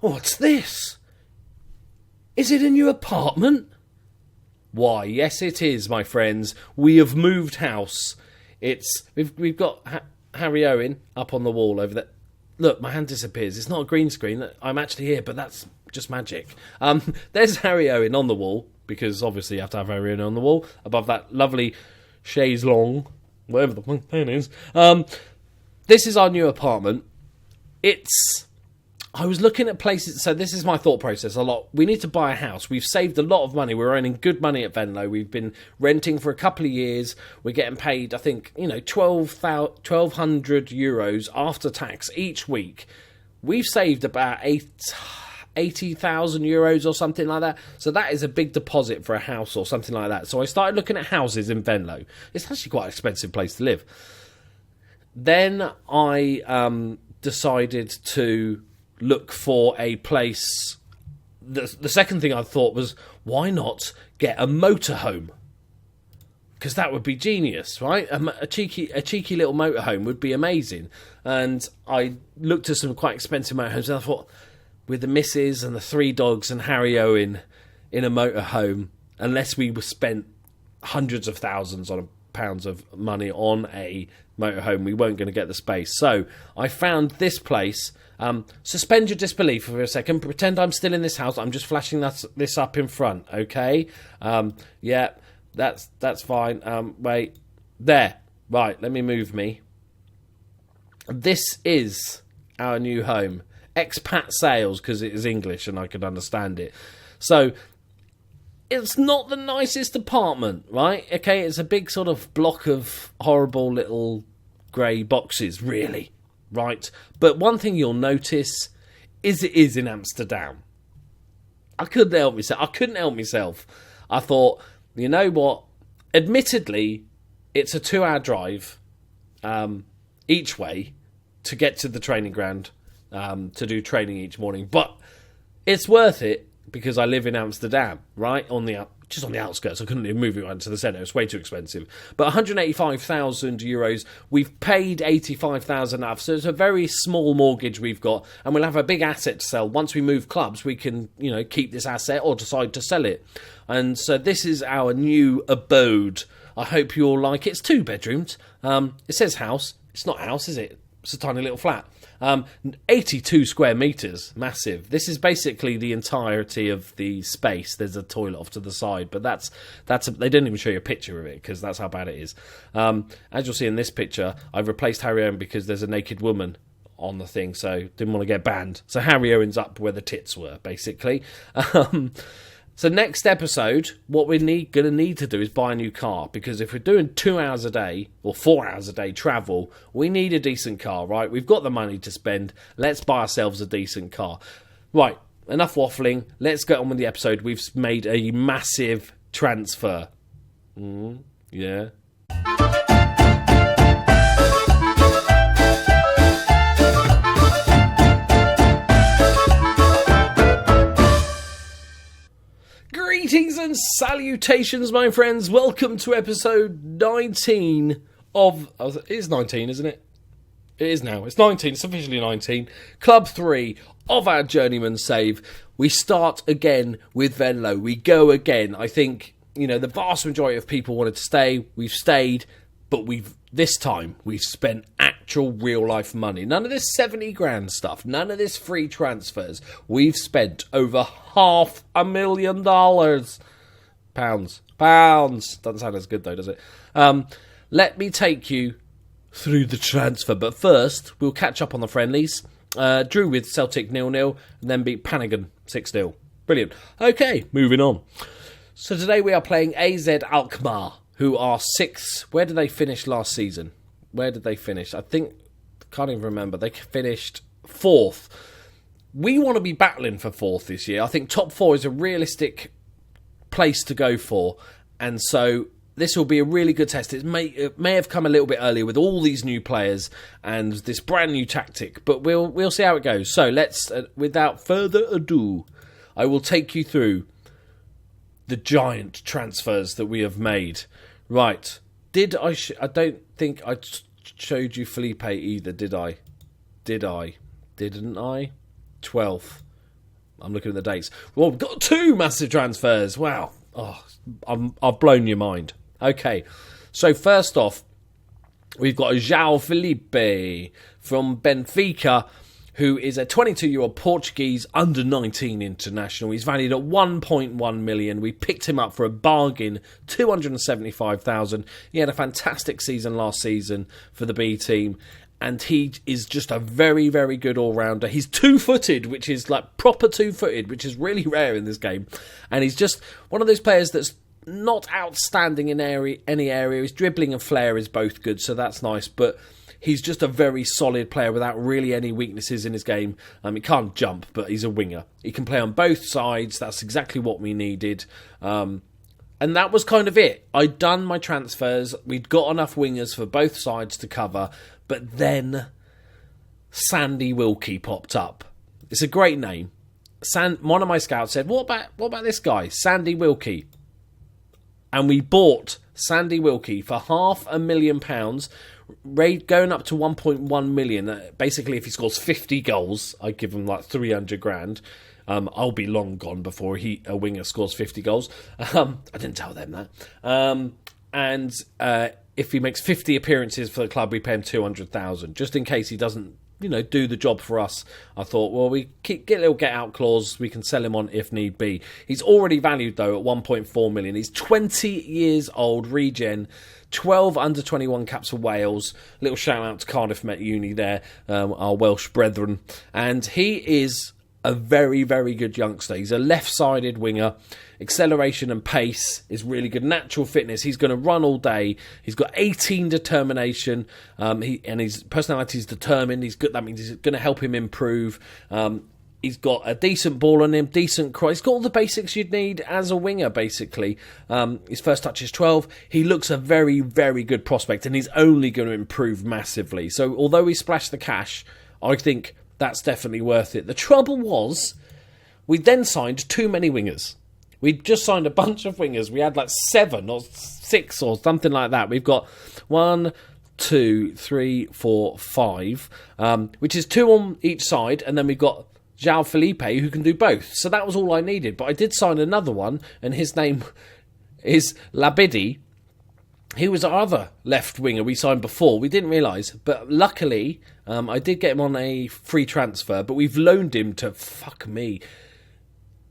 What's this? Is it a new apartment? Why, yes it is, my friends. We have moved house. We've got Harry Owen up on the wall over there. Look, my hand disappears. It's not a green screen. I'm actually here, but that's just magic. There's Harry Owen on the wall, because obviously you have to have Harry Owen on the wall, above that lovely chaise longue, whatever the fuck that is. This is our new apartment. I was looking at places, so this is my thought process a lot. We need to buy a house. We've saved a lot of money. We're earning good money at Venlo. We've been renting for a couple of years. We're getting paid, I think, 1,200 euros after tax each week. We've saved about 80,000 euros or something like that. So that is a big deposit for a house or something like that. So I started looking at houses in Venlo. It's actually quite an expensive place to live. Then I decided to look for a place. The second thing I thought was, why not get a motorhome? Because that would be genius, right? A cheeky little motorhome would be amazing. And I looked at some quite expensive motorhomes, and I thought, with the missus and the 3 dogs and Harry Owen in a motorhome, unless we were spent hundreds of thousands of pounds of money on a motorhome, we weren't going to get the space. So I found this place. Suspend your disbelief for a second. Pretend I'm still in this house. I'm just flashing this up in front, okay? Yeah, that's fine. Wait, there. Right, let me move me. This is our new home. Expat sales, because it is English and I could understand it. So it's not the nicest apartment, right? Okay, it's a big sort of block of horrible little grey boxes, really. Right, but one thing you'll notice is it is in Amsterdam. I couldn't help myself. I thought, you know what? Admittedly, it's a 2-hour drive each way to get to the training ground to do training each morning. But it's worth it because I live in Amsterdam, right? Just on the outskirts. I couldn't even move it to the centre. It's way too expensive. But 185,000 euros. We've paid 85,000 off. So it's a very small mortgage we've got. And we'll have a big asset to sell. Once we move clubs, we can, keep this asset or decide to sell it. And so this is our new abode. I hope you all like it. It's 2 bedrooms. It says house. It's not a house, is it? It's a tiny little flat. 82 square metres, massive. This is basically the entirety of the space. There's a toilet off to the side, but they didn't even show you a picture of it because that's how bad it is. As you'll see in this picture, I've replaced Harry Owen because there's a naked woman on the thing, so didn't want to get banned. So Harry Owen's up where the tits were, basically. So next episode, what we're going to need to do is buy a new car, because if we're doing 2 hours a day or 4 hours a day travel, we need a decent car, right? We've got the money to spend. Let's buy ourselves a decent car. Right, enough waffling. Let's get on with the episode. We've made a massive transfer. Yeah. Greetings and salutations, my friends. Welcome to episode 19 of... It is 19, isn't it? It is now. It's 19. It's officially 19. Club 3 of our Journeyman Save. We start again with Venlo. We go again. I think, the vast majority of people wanted to stay. We've stayed, but this time we've spent actual real-life money. None of this 70 grand stuff. None of this free transfers. We've spent over $500,000. Pounds. Doesn't sound as good, though, does it? Let me take you through the transfer. But first, we'll catch up on the friendlies. Drew with Celtic 0-0, and then beat Panagon 6-0. Brilliant. Okay, moving on. So today we are playing AZ Alkmaar, who are 6th. Where did they finish last season? Where did they finish? Can't even remember. They finished 4th. We want to be battling for 4th this year. I think top 4 is a realistic place to go for. And so this will be a really good test. It may have come a little bit earlier with all these new players and this brand new tactic. But we'll see how it goes. So let's, without further ado, I will take you through the giant transfers that we have made. Right. I don't think I showed you Felipe either, did I? Didn't I? 12th. I'm looking at the dates. Well, we've got 2 massive transfers. Wow. I've blown your mind. Okay, so first off, we've got João Felipe from Benfica, who is a 22-year-old Portuguese under-19 international. He's valued at 1.1 million. We picked him up for a bargain, 275,000. He had a fantastic season last season for the B team, and he is just a very, very good all-rounder. He's two-footed, which is like proper two-footed, which is really rare in this game. And he's just one of those players that's not outstanding in any area. His dribbling and flair is both good, so that's nice, but he's just a very solid player without really any weaknesses in his game. He can't jump, but he's a winger. He can play on both sides. That's exactly what we needed. And that was kind of it. I'd done my transfers. We'd got enough wingers for both sides to cover. But then Sandy Wilkie popped up. It's a great name. One of my scouts said, what about this guy, Sandy Wilkie? And we bought Sandy Wilkie for £500,000, going up to 1.1 million. Basically, if he scores 50 goals, I'd give him like 300 grand. I'll be long gone before a winger scores 50 goals. I didn't tell them that. If he makes 50 appearances for the club, we pay him 200,000, just in case he doesn't, do the job for us. I thought, well, we get a little get-out clause. We can sell him on if need be. He's already valued, though, at 1.4 million. He's 20 years old, regen, 12 under-21 caps for Wales. Little shout-out to Cardiff Met Uni there, our Welsh brethren. And he is a very, very good youngster. He's a left-sided winger. Acceleration and pace is really good. Natural fitness. He's going to run all day. He's got 18 determination. And his personality is determined. He's good. That means he's going to help him improve. He's got a decent ball on him, decent cross. He's got all the basics you'd need as a winger, basically. His first touch is 12. He looks a very, very good prospect, and he's only going to improve massively. So although we splashed the cash, I think that's definitely worth it. The trouble was, we then signed too many wingers. We'd just signed a bunch of wingers. We had like 7 or 6 or something like that. We've got 1, 2, 3, 4, 5, which is 2 on each side, and then we've got João Felipe, who can do both. So that was all I needed. But I did sign another one, and his name is Labidi. He was our other left winger we signed before. We didn't realise. But luckily, I did get him on a free transfer, but we've loaned him to,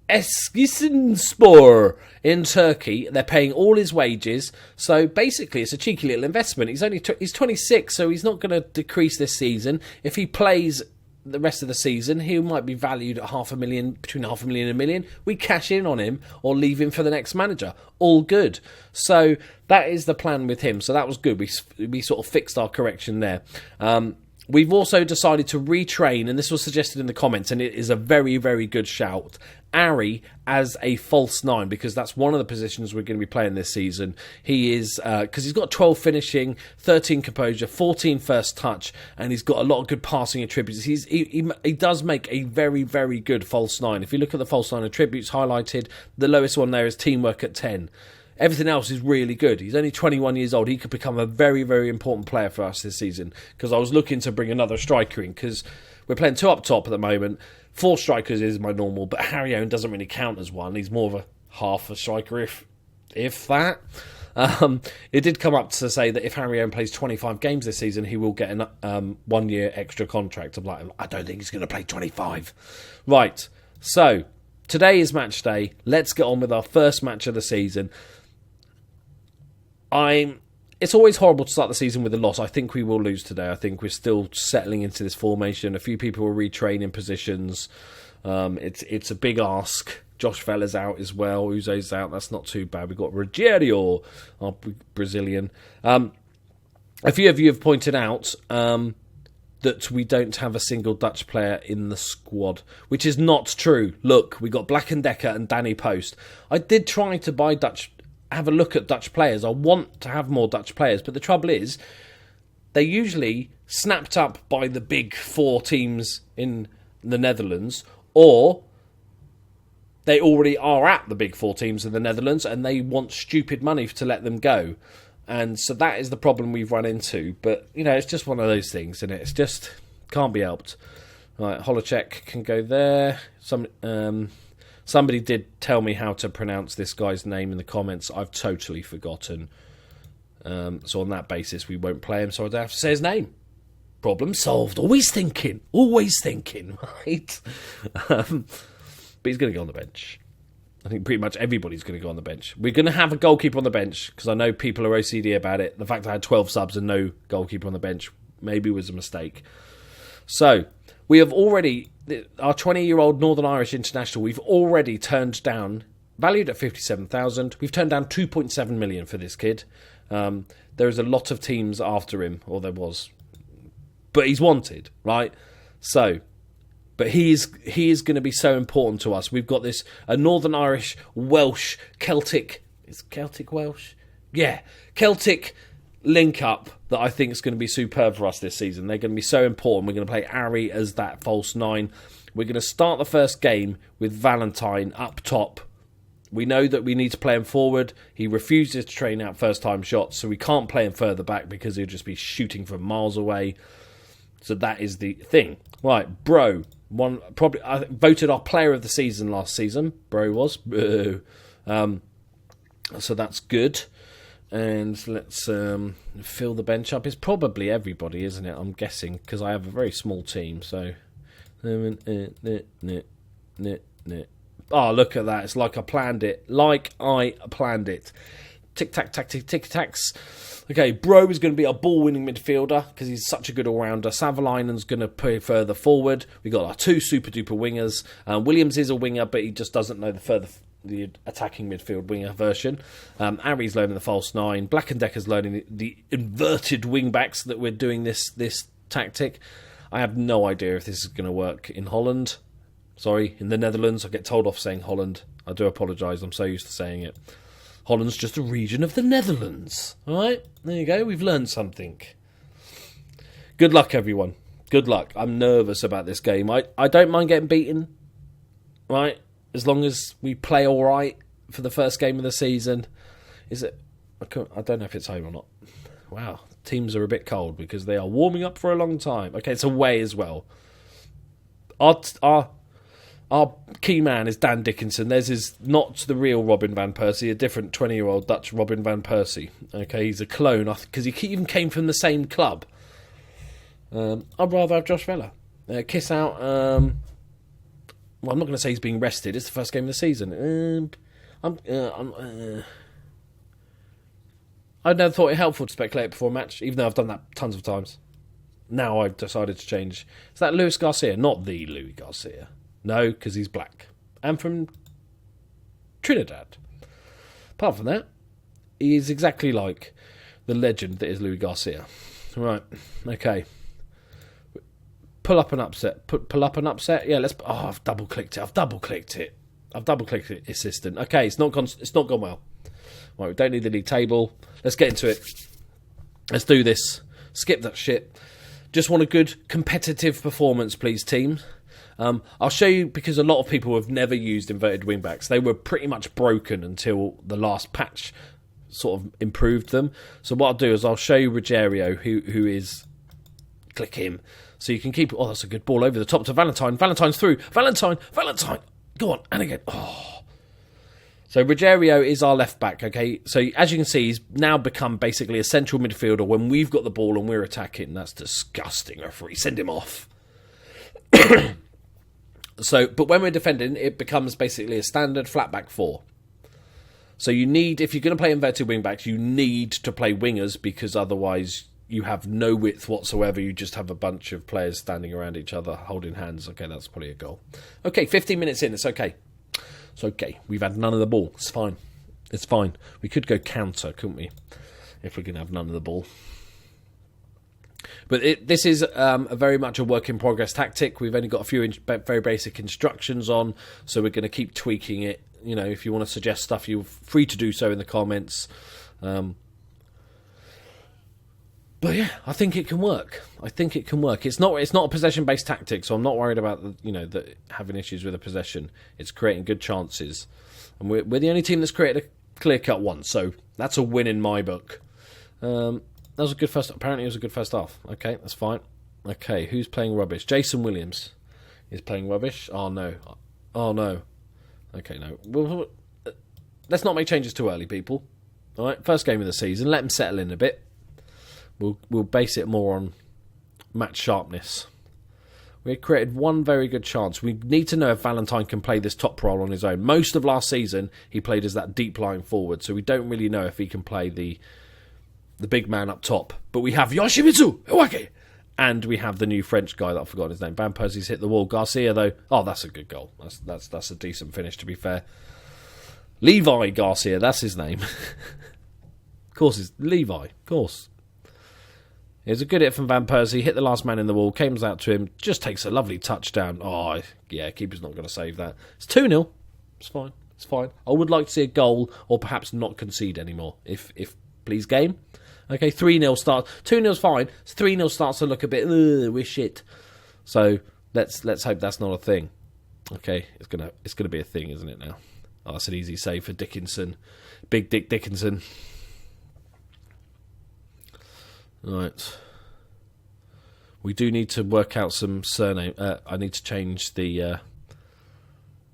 Eskişehirspor in Turkey. They're paying all his wages, so basically it's a cheeky little investment. He's 26, so he's not going to decrease this season. If he plays the rest of the season, he might be valued at between £500,000 and £1 million. We cash in on him or leave him for the next manager. All good. So that is the plan with him. So that was good. We sort of fixed our correction there. We've also decided to retrain, and this was suggested in the comments, and it is a very, very good shout, Ari as a false 9, because that's one of the positions we're going to be playing this season. He is, because he's got 12 finishing, 13 composure, 14 first touch, and he's got a lot of good passing attributes. He does make a very, very good false 9. If you look at the false 9 attributes highlighted, the lowest one there is teamwork at 10. Everything else is really good. He's only 21 years old. He could become a very, very important player for us this season, because I was looking to bring another striker in, because we're playing 2 up top at the moment. 4 strikers is my normal, but Harry Owen doesn't really count as one. He's more of a half a striker, if that. It did come up to say that if Harry Owen plays 25 games this season, he will get a 1 year extra contract. I'm like, I don't think he's going to play 25. Right, so today is match day. Let's get on with our first match of the season. It's always horrible to start the season with a loss. I think we will lose today. I think we're still settling into this formation. A few people will retrain in positions. It's a big ask. Josh Vella's out as well. Uzo's out. That's not too bad. We've got Rogério, our Brazilian. A few of you have pointed out that we don't have a single Dutch player in the squad, which is not true. Look, we got Black & Decker and Danny Post. I did try to have a look at Dutch players. I want to have more Dutch players, but the trouble is they're usually snapped up by the big 4 teams in the Netherlands, or they already are at the big 4 teams in the Netherlands and they want stupid money to let them go. And so that is the problem we've run into. But, it's just one of those things, and it's just can't be helped. Right, Holochek can go there. Somebody did tell me how to pronounce this guy's name in the comments. I've totally forgotten. So on that basis, we won't play him, so I don't have to say his name. Problem solved. Always thinking, right? But he's going to go on the bench. I think pretty much everybody's going to go on the bench. We're going to have a goalkeeper on the bench, because I know people are OCD about it. The fact I had 12 subs and no goalkeeper on the bench maybe was a mistake. So, we have already, our 20-year-old Northern Irish international, we've already turned down, valued at 57,000, we've turned down 2.7 million for this kid. There is a lot of teams after him, or there was. But he's wanted, right? So, but he is going to be so important to us. We've got this a Northern Irish, Welsh, Celtic. Is Celtic Welsh? Yeah, Celtic link up that I think is going to be superb for us this season. They're going to be so important. We're going to play Ari as that false nine. We're going to start the first game with Valentine up top. We know that we need to play him forward. He refuses to train out first-time shots, so we can't play him further back because he'll just be shooting from miles away. So that is the thing. Right, Bro. I voted our player of the season last season. Bro was. So that's good. And let's fill the bench up. It's probably everybody, isn't it? I'm guessing, because I have a very small team. So, oh, look at that. It's like I planned it. Tic-tac-tacs. Okay, Bro is going to be our ball-winning midfielder because he's such a good all-rounder. Savalainen's going to play further forward. We've got our two super-duper wingers. Williams is a winger, but he just doesn't know the attacking midfield winger version. Ari's learning the false nine. Black and Decker's learning the inverted wing-backs that we're doing this tactic. I have no idea if this is going to work in Holland. Sorry, in the Netherlands. I get told off saying Holland. I do apologise. I'm so used to saying it. Holland's just a region of the Netherlands. Alright, there you go. We've learned something. Good luck, everyone. Good luck. I'm nervous about this game. I don't mind getting beaten. Right? As long as we play alright for the first game of the season. Is it? I don't know if it's home or not. Wow. Teams are a bit cold because they are warming up for a long time. Okay, it's away as well. Our key man is Dan Dickinson. Theirs is not the real Robin Van Persie, a different 20-year-old Dutch Robin Van Persie. Okay, he's a clone because he even came from the same club. I'd rather have Josh Vella. Kiss out. Well, I'm not going to say he's being rested. It's the first game of the season. I never thought it helpful to speculate before a match, even though I've done that tons of times. Now I've decided to change. Is that Luis Garcia? Not the Louis Garcia. No, because he's black. And from Trinidad. Apart from that, he is exactly like the legend that is Louis Garcia. Right, okay. Pull up an upset. Pull up an upset? Yeah, let's... Oh, I've double-clicked it. Assistant. Okay, it's not gone well. Right, we don't need the league table. Let's get into it. Let's do this. Skip that shit. Just want a good competitive performance, please, team. I'll show you, because a lot of people have never used inverted wingbacks. They were pretty much broken until the last patch sort of improved them. So what I'll do is I'll show you Ruggiero, who is... Click him. So you can keep... Oh, that's a good ball over the top to Valentine. Valentine's through. Valentine. Go on. And again. Oh. So Ruggiero is our left back, okay? So as you can see, he's now become basically a central midfielder when we've got the ball and we're attacking. That's disgusting, referee. Send him off. So, but when we're defending, it becomes basically a standard flat back four. So you need, if you're going to play inverted wing backs, you need to play wingers, because otherwise you have no width whatsoever. You just have a bunch of players standing around each other holding hands. Okay, that's probably a goal. Okay, 15 minutes in, it's okay. It's okay. We've had none of the ball. It's fine. It's fine. We could go counter, couldn't we? If we're going to have none of the ball. But this is very much a work in progress tactic. We've only got a few very basic instructions on, so we're going to keep tweaking it. You know, if you want to suggest stuff, you're free to do so in the comments. But yeah, I think it can work. It's not a possession based tactic, so I'm not worried about having issues with a possession. It's creating good chances, and we're the only team that's created a clear cut one, so that's a win in my book. That was a good first. Apparently, it was a good first half. Okay, that's fine. Okay, who's playing rubbish? Jason Williams. He's playing rubbish. Oh, no. Oh, no. Okay, no. Let's not make changes too early, people. All right, first game of the season. Let him settle in a bit. We'll base it more on match sharpness. We created one very good chance. We need to know if Valentine can play this top role on his own. Most of last season, he played as that deep lying forward, so we don't really know if he can play the big man up top. But we have Yoshimitsu Iwake, and we have the new French guy that I've forgotten his name. Van Persie's hit the wall. Garcia, though, that's a good goal. That's a decent finish, to be fair. Levi Garcia, that's his name. Of course, it's Levi. Of course. It was a good hit from Van Persie. Hit the last man in the wall. Comes out to him. Just takes a lovely touchdown. Oh, yeah, keeper's not going to save that. It's 2-0. It's fine. It's fine. I would like to see a goal or perhaps not concede anymore. If please, game. Okay, 3-0 starts. 2-0's fine. 3-0 starts to look a bit, we're shit. So let's hope that's not a thing. Okay, it's gonna be a thing, isn't it now? Oh, that's an easy save for Dickinson. Big Dick Dickinson. Right. We do need to work out some surname. I need to change the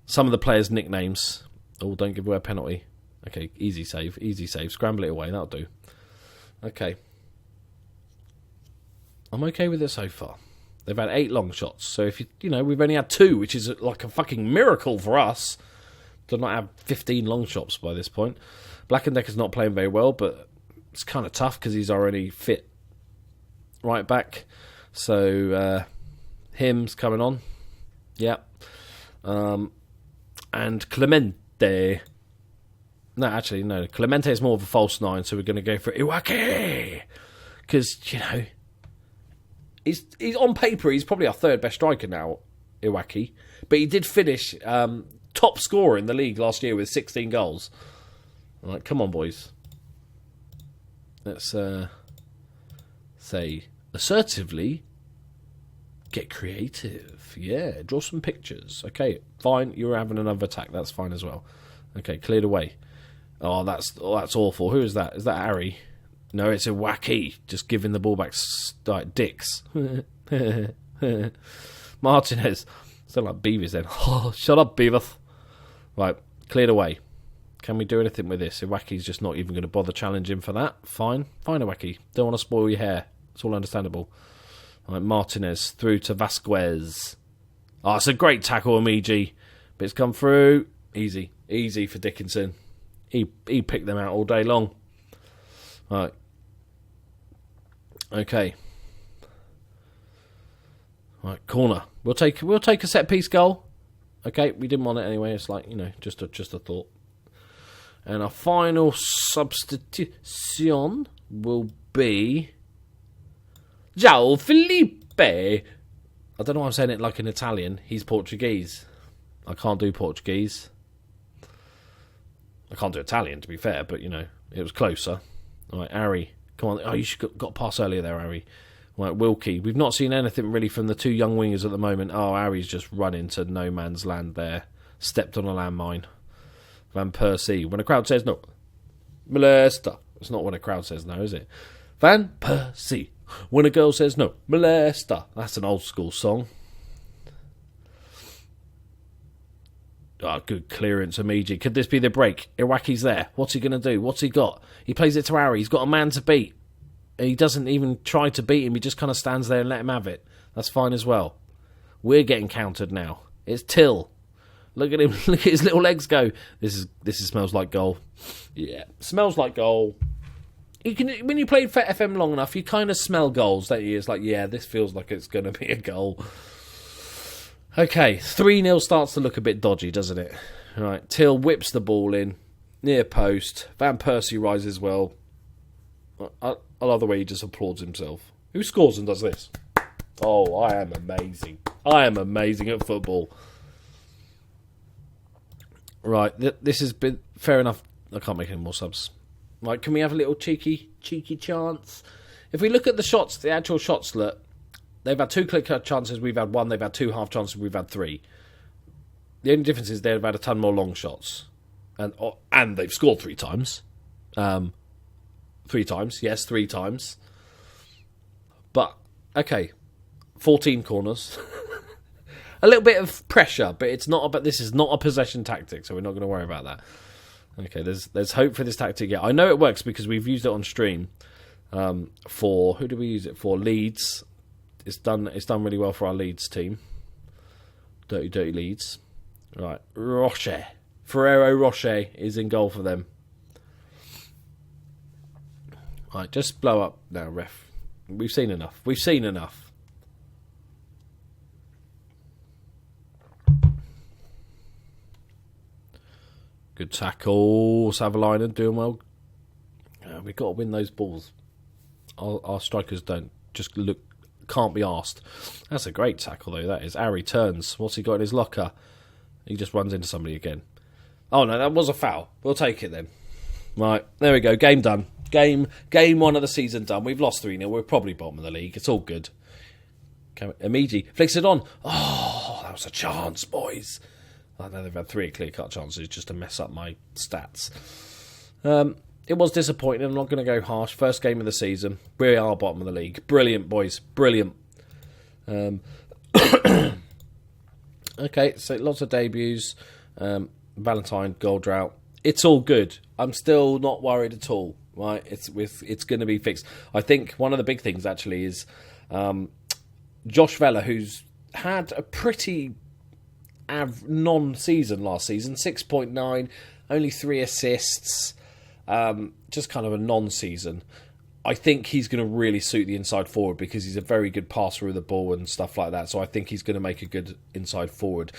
some of the players' nicknames. Oh, don't give away a penalty. Okay, easy save. Easy save. Scramble it away. That'll do. Okay. I'm okay with it so far. They've had 8 long shots. So if we've only had 2, which is like a fucking miracle for us to not have 15 long shots by this point. Black and Decker's not playing very well, but it's kind of tough because he's already fit right back. So him's coming on. Yeah. And Clemente. No, actually, no. Clemente is more of a false 9, so we're going to go for Iwake. Because, he's on paper, he's probably our 3rd best striker now, Iwake. But he did finish top scorer in the league last year with 16 goals. I'm like, come on, boys. Let's say assertively get creative. Yeah, draw some pictures. Okay, fine. You're having another attack. That's fine as well. Okay, cleared away. Oh, that's awful. Who is that? Is that Harry? No, it's Iwake. Just giving the ball back like dicks. Martinez. Sound like Beavers then. Oh, shut up, Beavers. Right, cleared away. Can we do anything with this? Iwake's just not even going to bother challenging for that. Fine, Iwake. Don't want to spoil your hair. It's all understandable. Right, Martinez through to Vasquez. Oh, it's a great tackle, Amiji. But it's come through. Easy for Dickinson. He picked them out all day long. Right. Okay. Right, corner. We'll take a set piece goal. Okay, we didn't want it anyway. It's like, just a thought. And our final substitution will be João Felipe. I don't know why I'm saying it like an Italian. He's Portuguese. I can't do Portuguese. I can't do Italian, to be fair, but, it was closer. All right, Harry. Come on. Oh, you should got a pass earlier there, Harry. Right, Wilkie. We've not seen anything really from the 2 young wingers at the moment. Oh, Harry's just run into no man's land there. Stepped on a landmine. Van Persie. When a crowd says no. Molester. It's not when a crowd says no, is it? Van Persie. When a girl says no. Molester. That's an old school song. Oh, good clearance, Amiji. Could this be the break? Iwake's there. What's he going to do? What's he got? He plays it to Harry. He's got a man to beat. He doesn't even try to beat him. He just kind of stands there and let him have it. That's fine as well. We're getting countered now. It's Till. Look at him. Look at his little legs go. This smells like goal. Yeah, smells like goal. You can, when you play for FM long enough, you kind of smell goals, don't you? It's like, yeah, this feels like it's going to be a goal. Okay, 3-0 starts to look a bit dodgy, doesn't it? Right, Till whips the ball in, near post. Van Persie rises well. I love the way he just applauds himself. Who scores and does this? Oh, I am amazing. I am amazing at football. Right, this has been... Fair enough, I can't make any more subs. Right, can we have a little cheeky chance? If we look at the shots, the actual shots, look, they've had 2 clear-cut chances, we've had 1. They've had 2 half chances, we've had 3. The only difference is they've had a ton more long shots. And they've scored 3 times. 3 times, yes, 3 times. But, okay, 14 corners. a little bit of pressure, but it's not. But this is not a possession tactic, so we're not going to worry about that. Okay, there's hope for this tactic. Yeah, I know it works because we've used it on stream. For who do we use it for? Leeds. It's done really well for our Leeds team. Dirty Leeds. Right, Ferrero Rocher is in goal for them. Right, just blow up now, ref. We've seen enough. Good tackle, Savalainen doing well. We've got to win those balls. Our strikers can't be arsed. That's a great tackle though, that is. Ari turns. What's he got in his locker? He just runs into somebody again. Oh no, that was a foul. We'll take it then. Right, there we go. Game done. Game 1 of the season done. We've lost 3-0. We're probably bottom of the league. It's all good. Amiji flicks it on. Oh, that was a chance, boys. I know they've had 3 clear-cut chances just to mess up my stats. It was disappointing. I'm not going to go harsh. First game of the season. We are bottom of the league. Brilliant, boys. Brilliant. Okay, so lots of debuts. Valentine, goal drought. It's all good. I'm still not worried at all. Right? It's going to be fixed. I think one of the big things actually is Josh Vella, who's had a pretty non-season last season. 6.9, only 3 assists. Just kind of a non-season. I think he's going to really suit the inside forward because he's a very good passer of the ball and stuff like that. So I think he's going to make a good inside forward.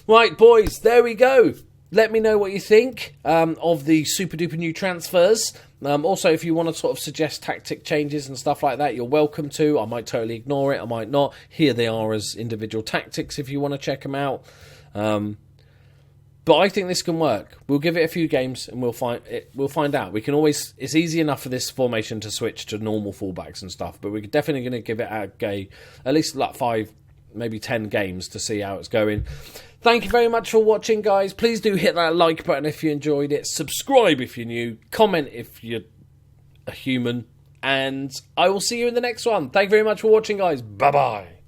Right, boys, there we go. Let me know what you think of the super duper new transfers. Also, if you want to sort of suggest tactic changes and stuff like that, you're welcome to. I might totally ignore it. I might not. Here they are as individual tactics if you want to check them out. But I think this can work. We'll give it a few games and we'll find out. We can always. It's easy enough for this formation to switch to normal fullbacks and stuff, but we're definitely going to give it at least like 5, maybe 10 games to see how it's going. Thank you very much for watching, guys. Please do hit that like button if you enjoyed it. Subscribe if you're new. Comment if you're a human. And I will see you in the next one. Thank you very much for watching, guys. Bye-bye.